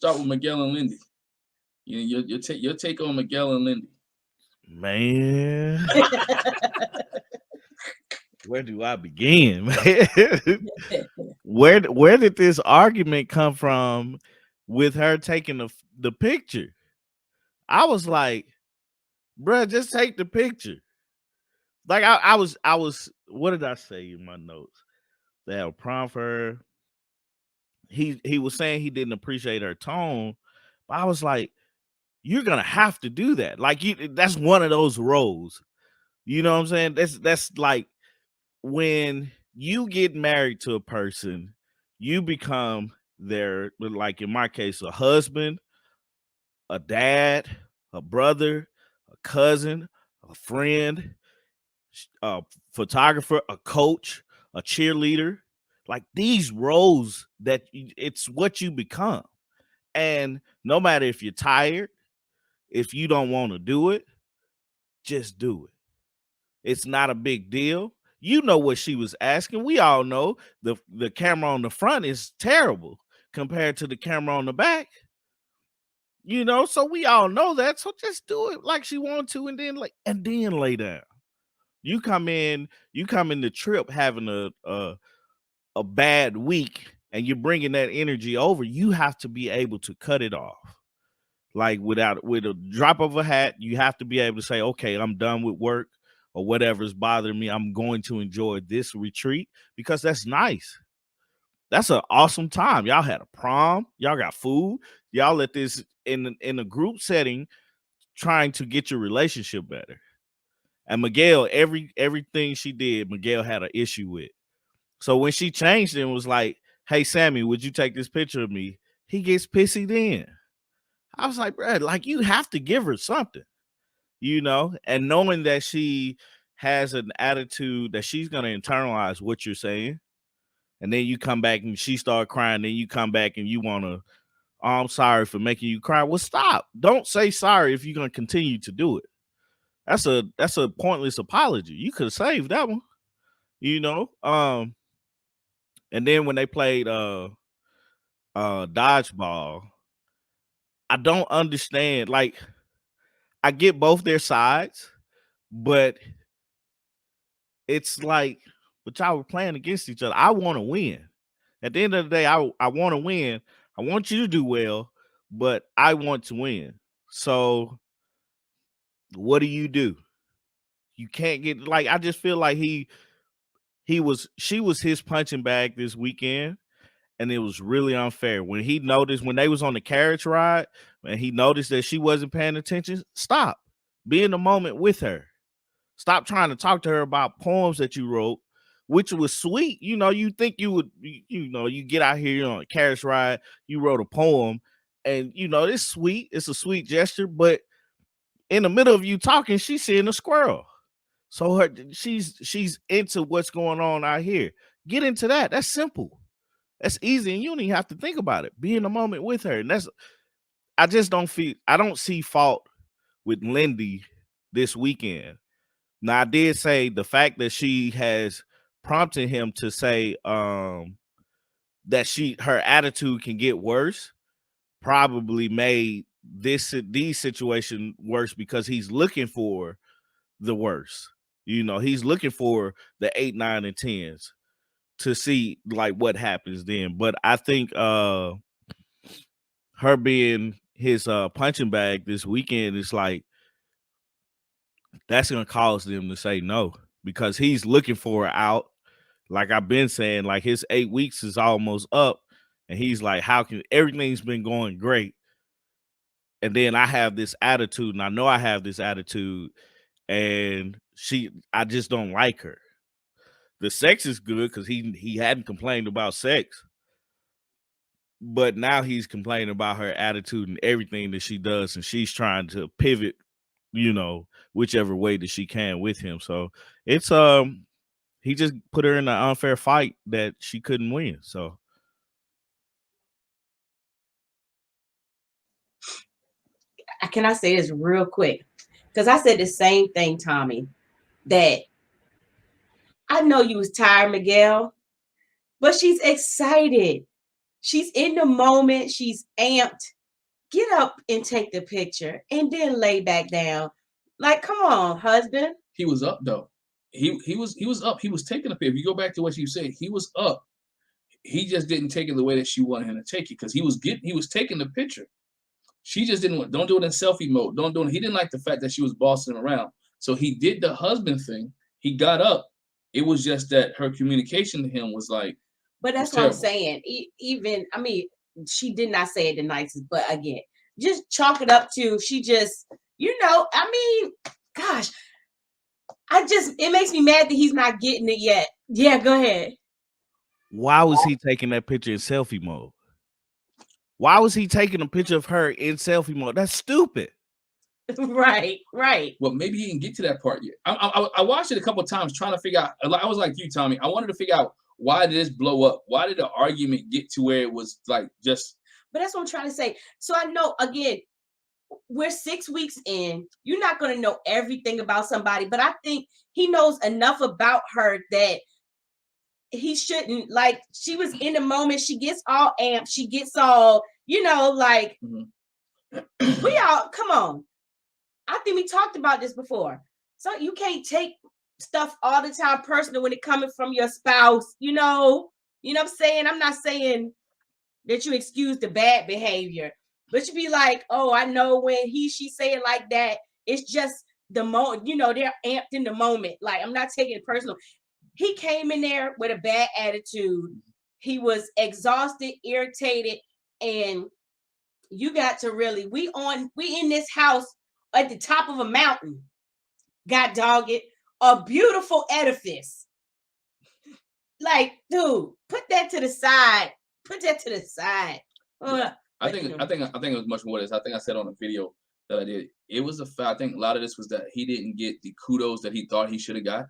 Start with Miguel and Lindy. Your take on Miguel and Lindy. Man. Where do I begin, man? Where did this argument come from with her taking the picture? I was like, bruh, just take the picture. Like I was what did I say in my notes? They have a prom for her. He was saying he didn't appreciate her tone, but I was like, you're gonna have to do that. Like that's one of those roles. You know what I'm saying? That's like when you get married to a person, you become their, like in my case, a husband, a dad, a brother, a cousin, a friend, a photographer, a coach, a cheerleader. Like these roles that it's what you become. And no matter if you're tired, if you don't want to do it, just do it. It's not a big deal. You know what she was asking. We all know the camera on the front is terrible compared to the camera on the back. You know, so we all know that. So just do it like she wanted to, and then lay down. You come in the trip having a bad week, and you're bringing that energy over. You have to be able to cut it off. Like with a drop of a hat, you have to be able to say, okay, I'm done with work or whatever's bothering me. I'm going to enjoy this retreat because that's nice. That's an awesome time. Y'all had a prom. Y'all got food. Y'all let this in a group setting, trying to get your relationship better. And Miguel, everything she did, Miguel had an issue with. So when she changed it and was like, hey, Sammy, would you take this picture of me? He gets pissy then. I was like, bro, like you have to give her something, you know, and knowing that she has an attitude that she's going to internalize what you're saying. And then you come back and she start crying. Then you come back and you want to, oh, I'm sorry for making you cry. Well, stop. Don't say sorry if you're going to continue to do it. That's a pointless apology. You could have saved that one, you know. And then when they played dodgeball, I don't understand. Like, I get both their sides, but it's like, but y'all were playing against each other. I want to win. At the end of the day, I want to win. I want you to do well, but I want to win. So what do? You can't get, like, I just feel like she was his punching bag this weekend. And it was really unfair when they was on the carriage ride, and he noticed that she wasn't paying attention. Stop. Be in the moment with her. Stop trying to talk to her about poems that you wrote, which was sweet. You know, you think you would, you get out here, on a carriage ride, you wrote a poem, and it's sweet. It's a sweet gesture, but in the middle of you talking, she's seeing a squirrel. So she's into what's going on out here. Get into that. That's simple. That's easy, and you don't even have to think about it. Be in the moment with her, and I don't see fault with Lindy this weekend. Now, I did say the fact that she has prompted him to say that her attitude can get worse probably made these situation worse because he's looking for the worst. He's looking for the 8, 9, and 10s to see like what happens then. But I think her being his punching bag this weekend is like, that's gonna cause them to say no, because he's looking for her out. Like I've been saying, like his 8 weeks is almost up, and he's like, how can everything's been going great, and then I have this attitude, and I know I have this attitude, and I just don't like her. The sex is good because he hadn't complained about sex, but now he's complaining about her attitude and everything that she does, and she's trying to pivot, whichever way that she can with him. So it's he just put her in an unfair fight that she couldn't win. So can I say this real quick? Because I said the same thing, Tommy, that I know you was tired, Miguel, but she's excited. She's in the moment. She's amped. Get up and take the picture and then lay back down. Like, come on, husband. He was up though. He was up. He was taking a picture. If you go back to what you said, he was up. He just didn't take it the way that she wanted him to take it because he was taking the picture. She just didn't want. Don't do it in selfie mode. Don't do it. He didn't like the fact that she was bossing him around. So he did the husband thing. He got up. It was just that her communication to him was like. But that's what I'm saying. Even, I mean, she did not say it the nicest, but again, just chalk it up to she just, you know, I mean, gosh, it makes me mad that he's not getting it yet. Yeah, go ahead. Why was he taking that picture in selfie mode? Why was he taking a picture of her in selfie mode? That's stupid. Right. Well, maybe he didn't get to that part yet. I watched it a couple of times trying to figure out. I was like you, Tommy. I wanted to figure out why did this blow up? Why did the argument get to where it was like just. But that's what I'm trying to say. So I know, again, we're 6 weeks in. You're not going to know everything about somebody, but I think he knows enough about her that he shouldn't, like, she was in the moment. She gets all amped. She gets all, you know, like, we all, come on. I think we talked about this before. So you can't take stuff all the time personal when it coming from your spouse, you know what I'm saying? I'm not saying that you excuse the bad behavior, but you be like, oh, I know when she say it like that, it's just the moment, you know, they're amped in the moment. Like, I'm not taking it personal. He came in there with a bad attitude. He was exhausted, irritated, and you got to really, we in this house at the top of a mountain. God dog it, a beautiful edifice. Like, dude, put that to the side. I think it was much more this. I think I said on the video that I did. It was a fact. I think a lot of this was that he didn't get the kudos that he thought he should have got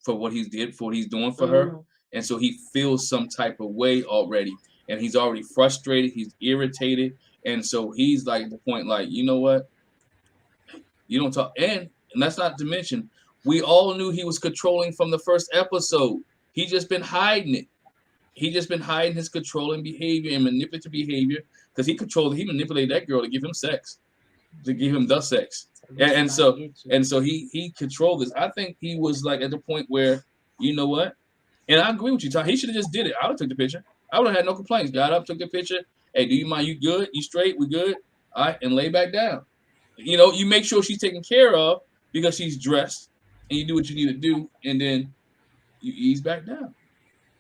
for what he did, for what he's doing for her. And so he feels some type of way already. And he's already frustrated. He's irritated. And so he's like at the point, like, you know what? You don't talk. And that's not to mention, we all knew he was controlling from the first episode. He just been hiding it. He just been hiding his controlling behavior and manipulative behavior because he manipulated that girl to give him sex, to give him the sex. And so he controlled this. I think he was like at the point where, you know what? And I agree with you, Tom. He should have just did it. I would have took the picture. I would have had no complaints. Got up, took the picture. Hey, do you mind? You good? You straight? We good? All right, and lay back down. You know, you make sure she's taken care of because she's dressed, and you do what you need to do, and then you ease back down.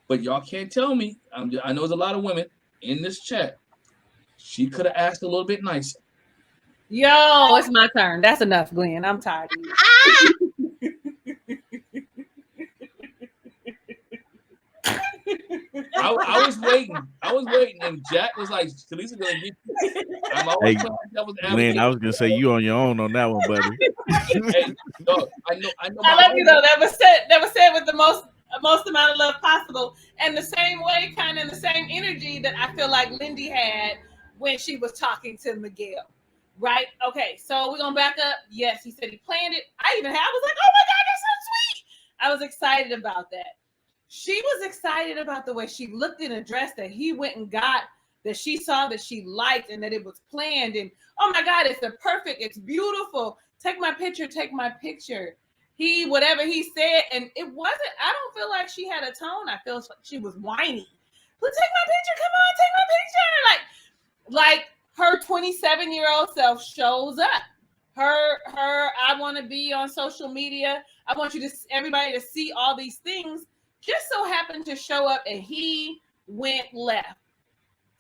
But y'all can't tell me. I know there's a lot of women in this chat. She could have asked a little bit nicer. Yo, it's my turn. That's enough, Glenn. I'm tired of you. I was waiting. And Jack was like, Talisa gonna get you. I'm always Glenn, I was gonna say you on your own on that one, buddy. Hey, no, I know. I love you though. That was said with the most amount of love possible, and the same way, kind of the same energy that I feel like Lindy had when she was talking to Miguel. Right? Okay, so we're gonna back up. Yes, he said he planned it. I was like, oh my God, that's so sweet. I was excited about that. She was excited about the way she looked in a dress that he went and got, that she saw that she liked and that it was planned. And oh my God, it's beautiful. Take my picture. Whatever he said, and it wasn't, I don't feel like she had a tone. I feel like she was whiny. But take my picture, come on, take my picture. Like her 27-year-old self shows up. I want to be on social media. I want everybody to see all these things. Just so happened to show up and he went left.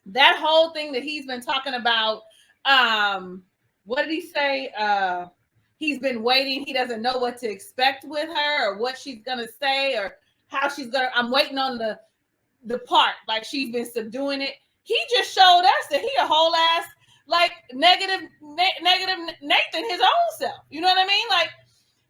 That whole thing that he's been talking about, what did he say? He's been waiting. He doesn't know what to expect with her or what she's going to say or how she's going to, I'm waiting on the part, like she's been subduing it. He just showed us that he a whole ass, like negative Nathan, his own self. You know what I mean? Like,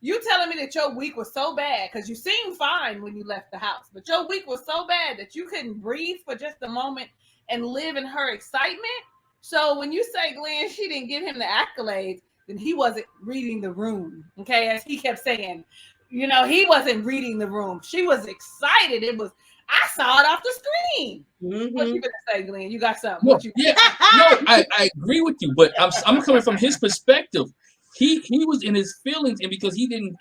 you telling me that your week was so bad because you seemed fine when you left the house, but your week was so bad that you couldn't breathe for just a moment and live in her excitement. So when you say, Glenn, she didn't give him the accolades, then he wasn't reading the room. Okay, as he kept saying, you know, he wasn't reading the room. She was excited. I saw it off the screen. Mm-hmm. What you gonna say, Glenn? You got something? No, What you? yeah, no, I agree with you, but I'm coming from his perspective. He was in his feelings, and because he didn't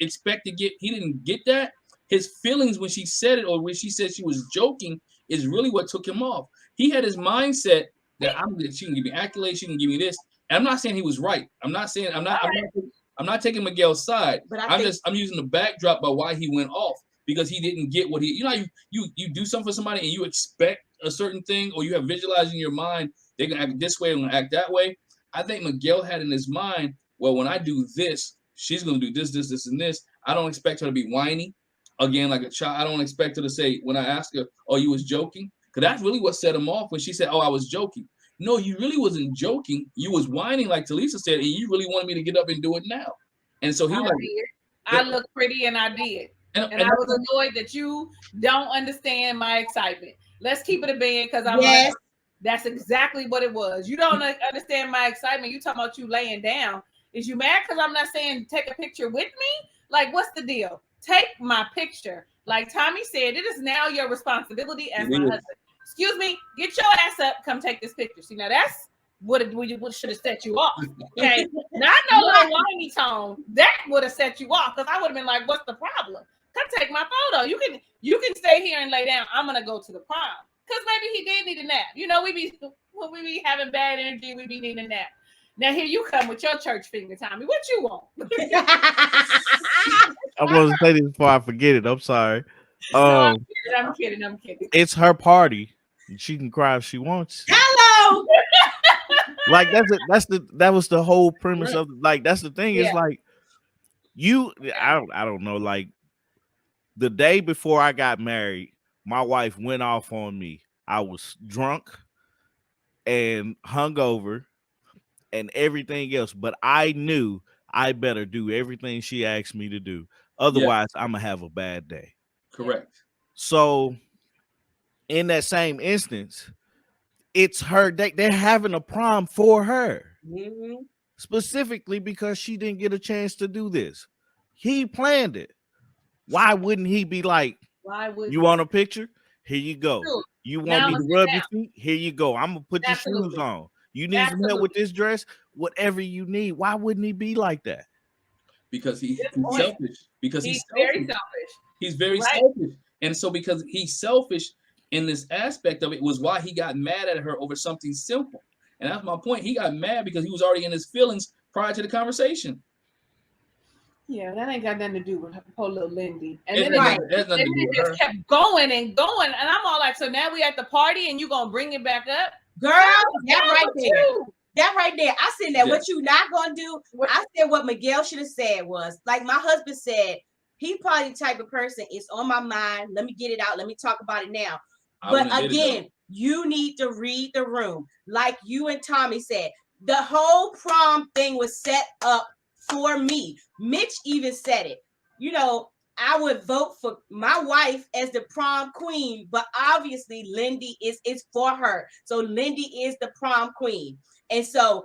get that. His feelings when she said it, or when she said she was joking, is really what took him off. He had his mindset that she can give me accolades, she can give me this. And I'm not saying he was right. I'm not taking Miguel's side. But I'm using the backdrop by why he went off, because he didn't get what he, you do something for somebody and you expect a certain thing, or you have visualized in your mind they're gonna act this way, they're gonna act that way. I think Miguel had in his mind, well, when I do this, she's gonna do this, and this. I don't expect her to be whiny. Again, like a child, I don't expect her to say, when I ask her, oh, you was joking? Because that's really what set him off when she said, oh, I was joking. No, you really wasn't joking. You was whining, like Talisa said, and you really wanted me to get up and do it now. And so he was like, I look pretty, and I did. And I was annoyed that you don't understand my excitement. Let's keep it a band, because I'm like, that's exactly what it was. You don't understand my excitement. You talking about you laying down. Is you mad because I'm not saying take a picture with me? Like, what's the deal? Take my picture. Like Tommy said, it is now your responsibility as my husband. Excuse me, get your ass up, come take this picture. See, now that's what should have set you off. Okay, not no little whiny tone. That would have set you off, because I would have been like, what's the problem? Come take my photo. You can stay here and lay down. I'm gonna go to the prom. Because maybe he did need a nap. You know, when we be having bad energy, we be needing a nap. Now here you come with your church finger, Tommy. What you want? I want to say this before I forget it. I'm sorry. No, I'm kidding. It's her party. She can cry if she wants. Hello. Like that was the whole premise of, like, that's the thing. It's like I don't know, like the day before I got married, my wife went off on me. I was drunk and hungover and everything else, but I knew I better do everything she asked me to do. Otherwise, I'm gonna have a bad day. Correct. So in that same instance, it's her day. They're having a prom for her. Mm-hmm. Specifically because she didn't get a chance to do this. He planned it. Why wouldn't he be like, you want a picture? Here you go. You want me to rub your feet? Here you go. I'm gonna put your shoes on. You need some help with this dress? Whatever you need. Why wouldn't he be like that? Because he's selfish. Because he's very selfish. He's very selfish. And so because he's selfish in this aspect of it, was why he got mad at her over something simple. And that's my point. He got mad because he was already in his feelings prior to the conversation. Yeah, that ain't got nothing to do with her, poor little Lindy. And then it just kept going and going. And I'm all like, so now we at the party and you gonna bring it back up? Girl, that right there. That right there. I said that what you not gonna do. I said what Miguel should have said was, like my husband said, he probably the type of person, it's on my mind. Let me get it out. Let me talk about it now. But again, you need to read the room. Like you and Tommy said, the whole prom thing was set up for me. Mitch even said it. You know, I would vote for my wife as the prom queen, but obviously Lindy is for her. So Lindy is the prom queen. And so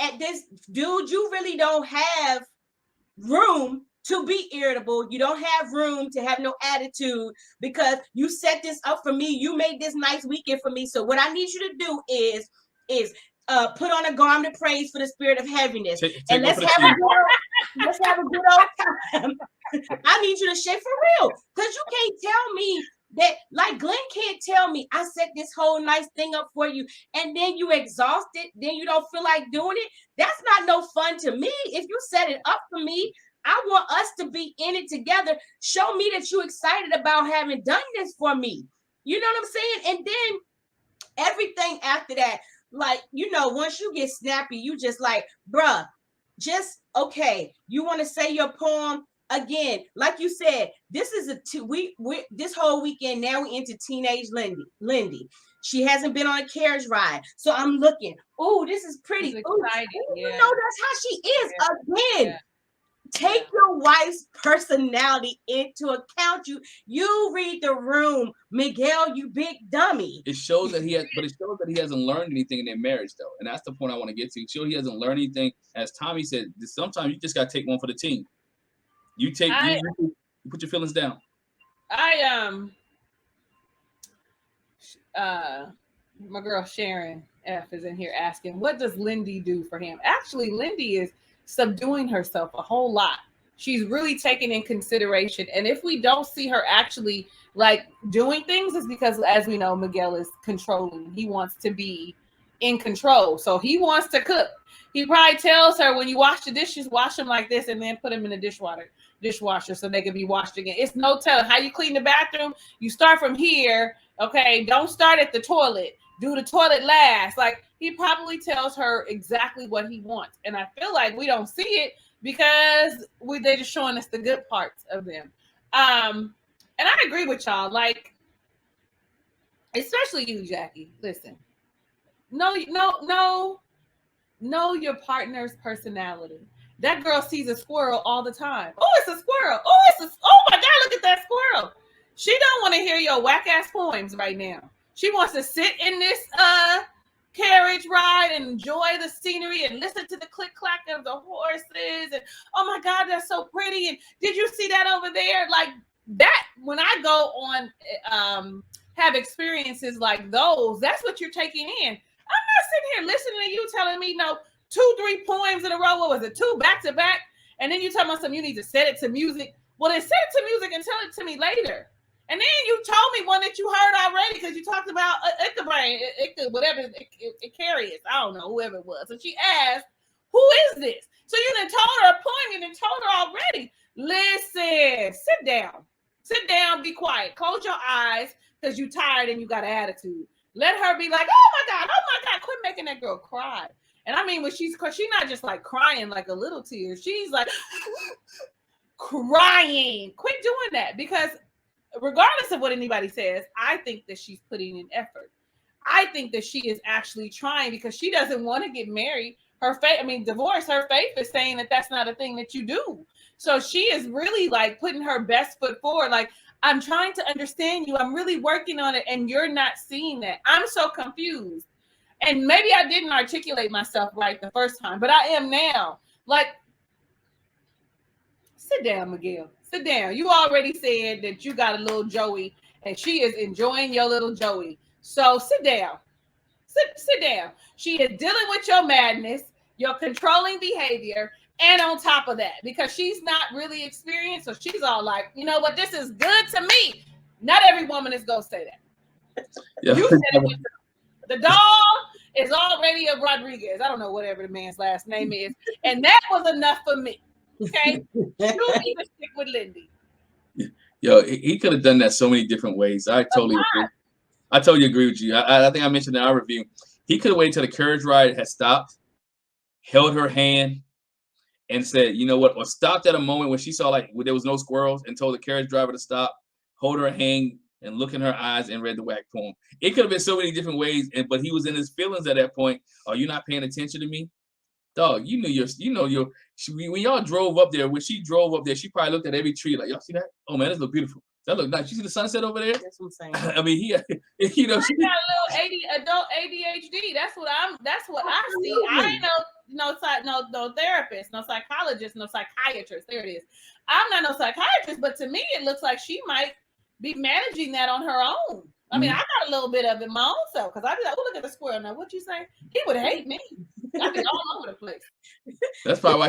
at this, dude, you really don't have room to be irritable. You don't have room to have no attitude because you set this up for me. You made this nice weekend for me. So what I need you to do is put on a garment of praise for the spirit of heaviness. And let's have a good old time. I need you to shake for real. Because you can't tell me that, like Glenn can't tell me I set this whole nice thing up for you and then you exhausted, then you don't feel like doing it. That's not no fun to me. If you set it up for me, I want us to be in it together. Show me that you're excited about having done this for me. You know what I'm saying? And then everything after that, like, you know, once you get snappy, you just like, bruh, just, okay, you want to say your poem? Again, like you said, this is this whole weekend, now we into teenage Lindy. She hasn't been on a carriage ride. So I'm looking, oh, this is pretty. Ooh, you know, that's how she is. Again, take your wife's personality into account. You read the room, Miguel, you big dummy. It shows that he hasn't learned anything in their marriage, though. And that's the point I want to get to. It shows he hasn't learned anything. As Tommy said, sometimes you just got to take one for the team. You put your feelings down. My girl Sharon F is in here asking, what does Lindy do for him? Actually, Lindy is subduing herself a whole lot. She's really taking in consideration. And if we don't see her actually like doing things, it's because, as we know, Miguel is controlling. He wants to be in control. So he wants to cook. He probably tells her, when you wash the dishes, wash them like this and then put them in the dishwasher so they can be washed again. It's no telling how you clean the bathroom. You start from here. Okay. Don't start at the toilet. Do the toilet last. Like, he probably tells her exactly what he wants. And I feel like we don't see it because they're just showing us the good parts of them. And I agree with y'all. Like, especially you, Jackie. Listen, know your partner's personality. That girl sees a squirrel all the time. Oh, it's a squirrel. Oh my God, look at that squirrel. She don't want to hear your whack ass poems right now. She wants to sit in this carriage ride and enjoy the scenery and listen to the click clack of the horses. And oh my God, that's so pretty. And did you see that over there? Like that, when I go on have experiences like those, that's what you're taking in. I'm not sitting here listening to you telling me 2-3 poems in a row. What was it? 2 back to back. And then you tell me something, you need to set it to music. Well, then set it to music and tell it to me later. And then you told me one that you heard already because you talked about Icarius. I don't know, whoever it was. So she asked, who is this? So you done told her a poem, you done told her already. Listen, sit down, be quiet. Close your eyes because you tired and you got an attitude. Let her be like, oh my God, quit making that girl cry. And I mean, when she's not just like crying like a little tear. She's like crying. Quit doing that, because regardless of what anybody says, I think that she's putting in effort. I think that she is actually trying because she doesn't want to get married. Divorce. Her faith is saying that that's not a thing that you do. So she is really like putting her best foot forward. Like, I'm trying to understand you. I'm really working on it. And you're not seeing that. I'm so confused. And maybe I didn't articulate myself right the first time, but I am now. Like, sit down, Miguel. Sit down. You already said that you got a little Joey and she is enjoying your little Joey. So sit down. Sit down. She is dealing with your madness, your controlling behavior, and on top of that, because she's not really experienced, so she's all like, you know what, this is good to me. Not every woman is going to say that. Yeah. You said it. The dog is already a Rodriguez. I don't know whatever the man's last name is. And that was enough for me. Okay? You need to stick with Lindy. Yo, he could have done that so many different ways. I totally agree. I totally agree with you. I think I mentioned in our review, he could have waited till the carriage ride had stopped, held her hand, and said, you know what, or stopped at a moment when she saw like there was no squirrels and told the carriage driver to stop, hold her hand, and look in her eyes and read the whack poem. It could have been so many different ways, but he was in his feelings at that point. Are you not paying attention to me? Dog, when y'all drove up there, when she drove up there, she probably looked at every tree like, y'all see that? Oh man, this look beautiful. That look nice. You see the sunset over there? That's what I'm saying. I mean, she got a little adult ADHD. That's what I see. I ain't no therapist, no psychologist, no psychiatrist. There it is. I'm not no psychiatrist, but to me, it looks like she might be managing that on her own. I mean, I got a little bit of it my own self, because I'd be like, oh, look at the squirrel. Now, what you say? He would hate me. I'd be all over the place. That's probably why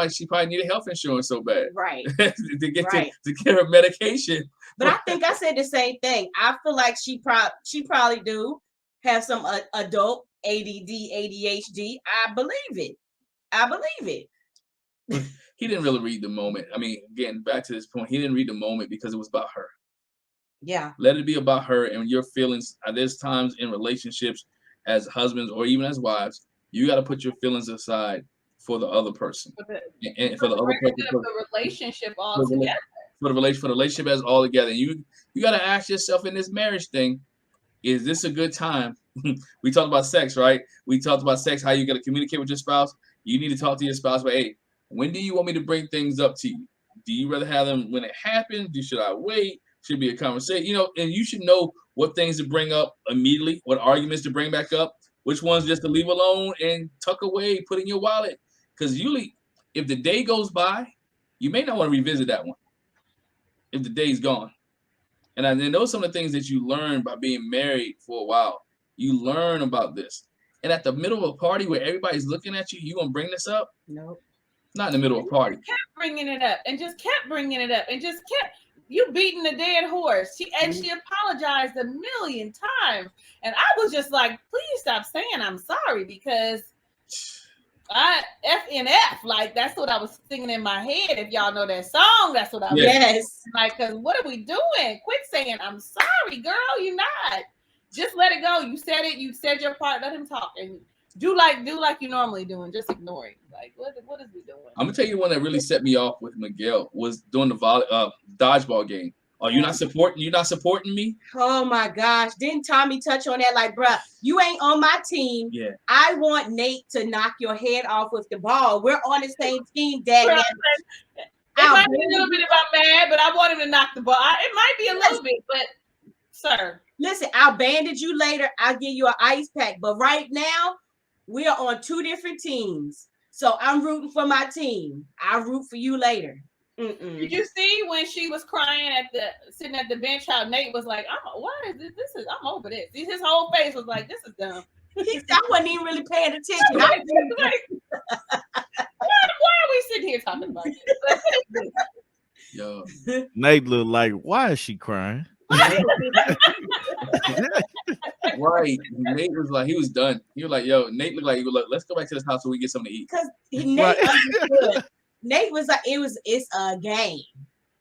she probably needed health insurance so bad. Right. to get her medication. But I think I said the same thing. I feel like she probably do have some adult ADD, ADHD. I believe it. He didn't really read the moment. I mean, getting back to this point, he didn't read the moment because it was about her. Yeah. Let it be about her and your feelings. There's times in relationships as husbands or even as wives, you got to put your feelings aside for the other person. For the relationship altogether. For the relationship as all together. And you got to ask yourself in this marriage thing, is this a good time? We talked about sex, right? We talked about sex, how you got to communicate with your spouse. You need to talk to your spouse, but hey, when do you want me to bring things up to you? Do you rather have them when it happens? Should I wait? Should be a conversation, and you should know what things to bring up immediately, what arguments to bring back up, which ones just to leave alone and tuck away, put in your wallet. Because usually, if the day goes by, you may not want to revisit that one. If the day's gone, And then those are some of the things that you learn by being married for a while. You learn about this. And at the middle of a party where everybody's looking at you, you gonna bring this up? Nope. Not in the middle of a party. Kept bringing it up and just kept bringing it up and just kept you beating the dead horse. She apologized a million times, and I was just like, please stop saying I'm sorry, because I F like that's what I was singing in my head. If y'all know that song, that's what I was like. Because what are we doing? Quit saying I'm sorry, girl. You're not. Just let it go. You said it. You said your part. Let him talk and do like you normally do, and just ignore it. Like what is we doing? I'm gonna tell you one that really set me off with Miguel was doing the dodgeball game. Oh, you're not supporting me? Oh my gosh. Didn't Tommy touch on that? Like, bruh, you ain't on my team. Yeah. I want Nate to knock your head off with the ball. We're on the same team, Dad. It might be a little bit if I'm mad, but I want him to knock the ball. It might be a little bit, but sir. Listen, I'll bandage you later. I'll give you an ice pack. But right now, we are on two different teams. So I'm rooting for my team. I'll root for you later. Did you see when she was crying sitting at the bench, how Nate was like, I'm over this. His whole face was like, this is dumb. I wasn't even really paying attention. Why are we sitting here talking about this? Yo. Nate looked like, why is she crying? Right. Nate was like, he was done. He was like, yo, Nate looked like, let's go back to this house so we get something to eat. Because Nate understood. Nate was like, it's a game.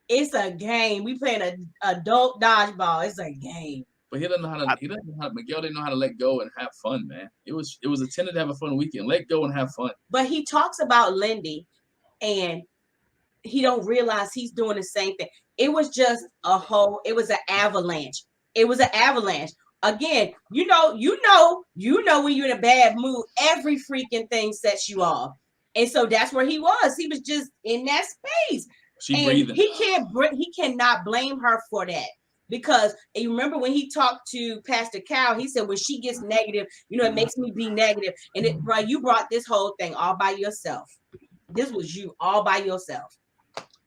It's a game. We playing an adult dodgeball. It's a game. But he doesn't know how to. Miguel didn't know how to let go and have fun, man. It was intended to have a fun weekend. Let go and have fun. But he talks about Lindy, and he don't realize he's doing the same thing. It was just it was an avalanche. It was an avalanche. Again, you know when you're in a bad mood, every freaking thing sets you off. And so that's where he was. He was just in that space. Breathing. He cannot blame her for that. Because you remember when he talked to Pastor Cal, he said, when she gets negative, it makes me be negative. And you brought this whole thing all by yourself. This was you all by yourself.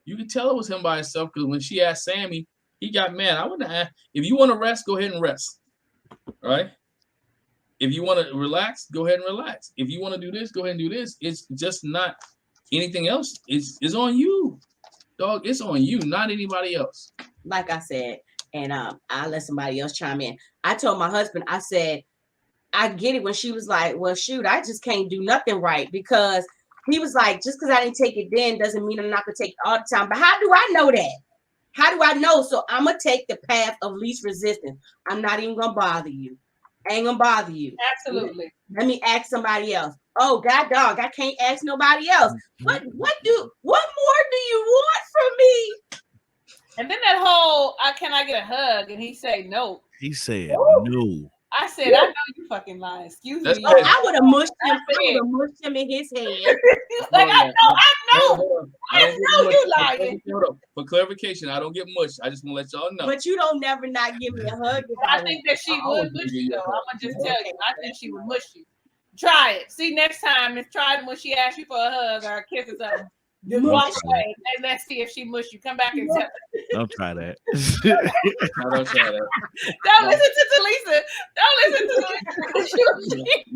You could tell it was him by himself, because when she asked Sammy, he got mad. I wouldn't ask. If you want to rest, go ahead and rest. Right? If you want to relax, go ahead and relax. If you want to do this, go ahead and do this. It's just not anything else. It's on you, dog. It's on you, not anybody else. Like I said, and I'll let somebody else chime in. I told my husband, I said, I get it when she was like, well, shoot, I just can't do nothing right, because he was like, just because I didn't take it then doesn't mean I'm not going to take it all the time. But how do I know that? How do I know? So I'm going to take the path of least resistance. I'm not even going to bother you. I ain't going to bother you. Absolutely. Let me ask somebody else. Oh, God dog, I can't ask nobody else. What more do you want from me? And then that whole, can I get a hug? And he said no. He said no. I said, I know you fucking lying. Excuse me. Oh, I would have mushed him. I would have mushed him in his head. Like, I know you lying. For clarification, I don't get mushed. I just want to let y'all know. But you don't never not give me a hug. I think that she would mush you, though. I'm going to just tell you. I think she would mush you. Try it. See, next time, try it when she asks you for a hug or a kiss or something. Just walk away and let's see if she mush you. Come back and tell her. Don't try that. Don't try that. Don't listen to Talisa. Don't listen to Talisa. She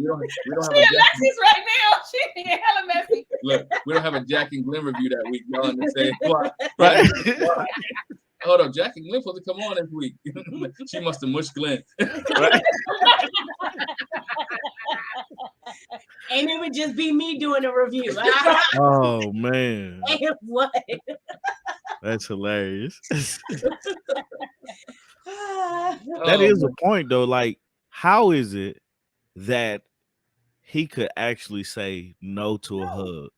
Alexis right now. She being hella messy. Look, we don't have a Jack and Glenn review that week. Y'all understand why? Right? Hold up, Jack and Glenn supposed to come on this week. She must have mushed Glenn. Right? And it would just be me doing a review. Oh man. And what? That's hilarious. That is a point though. Like, how is it that he could actually say no to a hug?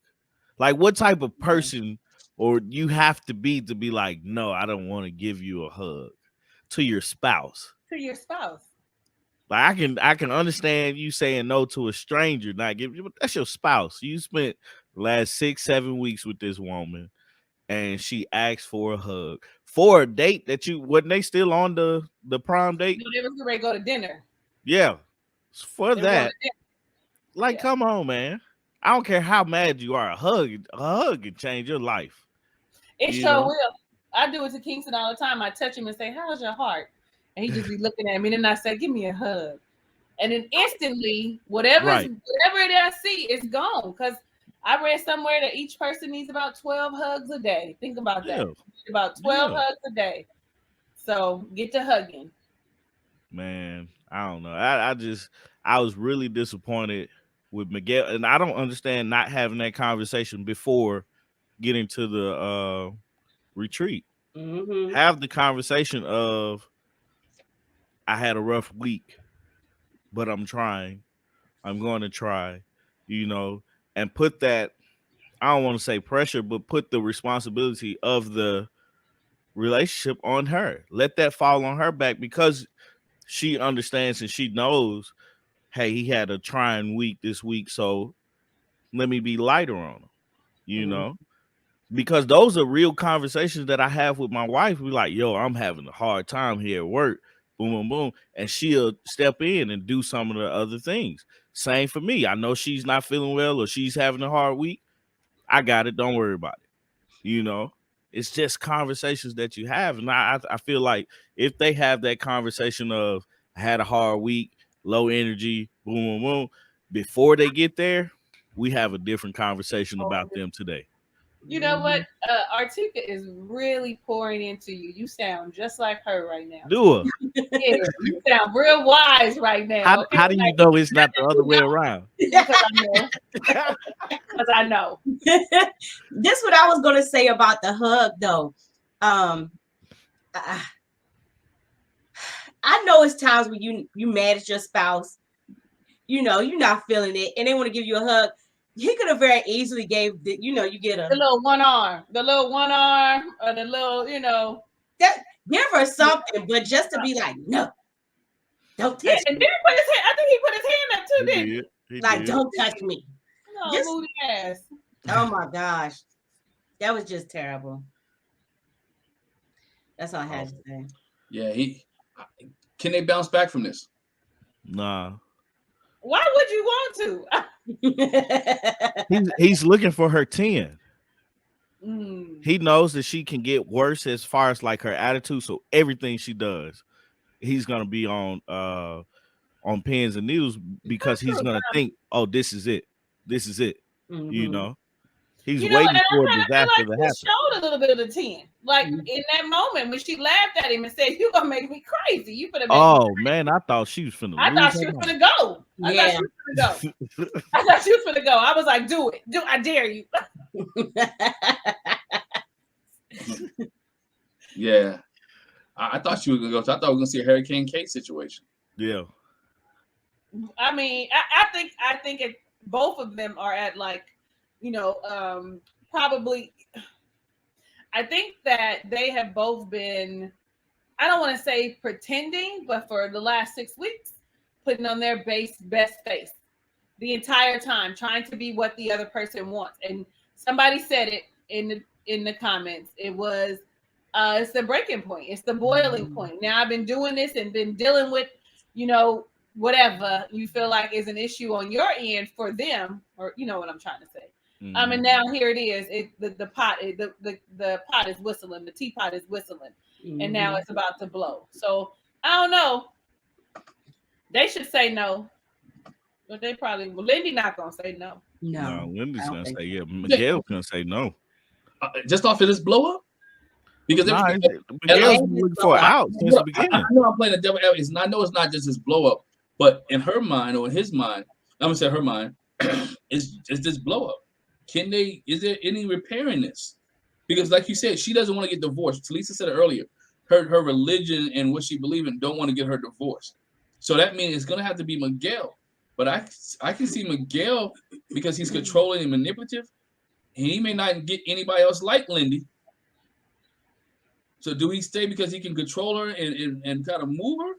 Like, what type of person or you have to be like, no, I don't want to give you a hug to your spouse? To your spouse. Like, I can understand you saying no to a stranger, not give you, but that's your spouse. You spent the last 6-7 weeks with this woman, and she asked for a hug for a date that wasn't they still on the prom date? No, they was ready to go to dinner. Yeah, for that. Like, come on, man. I don't care how mad you are. A hug can change your life. It sure will. I do it to Kingston all the time. I touch him and say, "How's your heart?" And he just be looking at me. And then I say, "Give me a hug." And then instantly, whatever it is I see is gone. Because I read somewhere that each person needs about 12 hugs a day. Think about that. About 12 hugs a day. So get to hugging. Man, I don't know. I was really disappointed with Miguel, and I don't understand not having that conversation before getting to the retreat. Mm-hmm. Have the conversation of, I had a rough week, but I'm trying. I'm going to try, and put that, I don't want to say pressure, but put the responsibility of the relationship on her. Let that fall on her back, because she understands and she knows, hey, he had a trying week this week, so let me be lighter on him, because those are real conversations that I have with my wife. We like, yo, I'm having a hard time here at work, boom, boom, boom, and she'll step in and do some of the other things. Same for me. I know she's not feeling well or she's having a hard week. I got it. Don't worry about it. It's just conversations that you have. And I feel like if they have that conversation of, I had a hard week, low energy, boom, boom, boom, before they get there, we have a different conversation about them today. You know what? Artika is really pouring into you. You sound just like her right now. Do it. Yeah, you sound real wise right now. How do you know it's not the other way around? Because I know. Because I know. This is what I was going to say about the hug, though. I know it's times when you mad at your spouse. You're not feeling it, and they want to give you a hug. He could have very easily gave you get the little one arm, or the little, that give her something, but just to be like, no, don't touch me. And then I think he put his hand up too, didn't he? Like, don't touch me. No, moody ass. Oh my gosh, that was just terrible. That's all I had to say. Yeah, can they bounce back from this? Nah. Why would you want to? He's looking for her 10. He knows that she can get worse as far as like her attitude. So everything she does, he's gonna be on pins and needles, because he's gonna think, oh, this is it. This is it. Mm-hmm. He's waiting for a disaster to happen. Showed a little bit of the 10, like in that moment when she laughed at him and said, "You're gonna make me crazy. You finna." Man, I thought she was finna. I thought she was finna go. I thought she was finna go. I was like, "Do it. I dare you." Yeah, I thought she was gonna go. So I thought we were gonna see a Hurricane Kate situation. Yeah. I mean, I think both of them are at like, probably. I think that they have both been, I don't want to say pretending, but for the last 6 weeks, putting on their best face the entire time, trying to be what the other person wants. And somebody said it in the comments. It was, it's the breaking point. It's the boiling point. Now I've been doing this and been dealing with, whatever you feel like is an issue on your end for them, or you know what I'm trying to say. And now here it is. The pot is whistling. The teapot is whistling, and now it's about to blow. So I don't know. They should say no, but they probably. Well, Lindy not gonna say no. No, Lindy's gonna say yeah. Miguel's gonna say no. Just off of this blow up, because Miguel's looking for out since the beginning. I know I'm playing the devil advocate. I know it's not just this blow up, but in her mind or in his mind, I'm gonna say her mind is this blow up. Is there any repairing this? Because like you said, she doesn't want to get divorced. Talisa said it earlier. Her religion and what she believes in don't want to get her divorced. So that means it's gonna have to be Miguel. But I can see Miguel, because he's controlling and manipulative, and he may not get anybody else like Lindy. So do he stay because he can control her and kind of move her?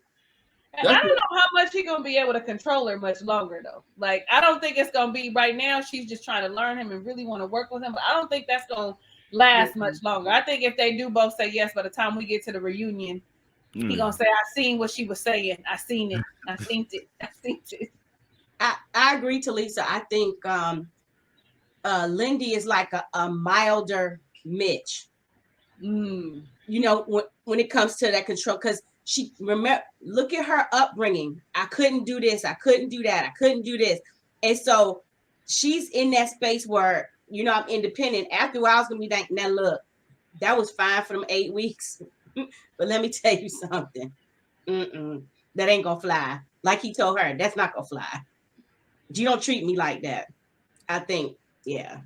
I don't know how much he's gonna be able to control her much longer though. Like I don't think it's gonna be right now. She's just trying to learn him and really want to work with him. But I don't think that's gonna last much longer. I think if they do both say yes, by the time we get to the reunion, he's gonna say, "I seen what she was saying. I seen it. I seen it." I agree, Talisa. I think Lindy is like a milder Mitch. you know, when it comes to that control, because she look at her upbringing. I couldn't do this, I couldn't do that, I couldn't do this. And so she's in that space where, you know, I'm independent. After a while, I was gonna be like, now look, that was fine for them 8 weeks. But let me tell you something. That ain't gonna fly. Like he told her, that's not gonna fly. You don't treat me like that. I think, yeah.